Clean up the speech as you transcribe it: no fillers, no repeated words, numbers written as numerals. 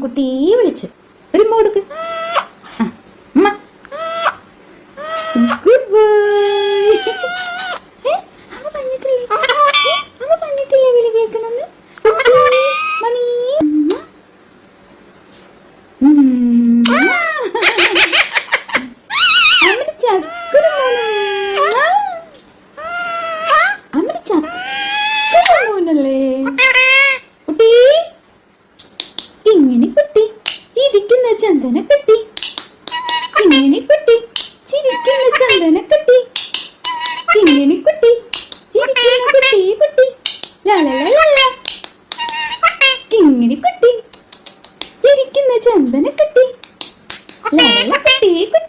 അമ്മക്കുട്ടി വിളിച്ചു. ഒരു മോടുക്ക്. Good boy. അമ്മ പറഞ്ഞിട്ടില്ലേ വിളി കേൾക്കണമെന്ന്? മണി അമ്മയുടെ ചക്കര അമ്മയുടെ ചക്കര മോനല്ലേ കുട്ടി. ഇങ്ങനെ കുട്ടി ചിരിക്കുന്ന ചന്ദന കുട്ടി. ഇങ്ങനെ കുട്ടി ചിരിക്കുന്ന ചന്ദന കുട്ടി. ഇങ്ങനെ കുട്ടി ചിരിക്കുന്ന കുട്ടി കുട്ടി. ലാള ഇങ്ങനെ കുട്ടി ചിരിക്കുന്ന ചന്ദന കുട്ടി. ലാള കുട്ടി കുട്ടി.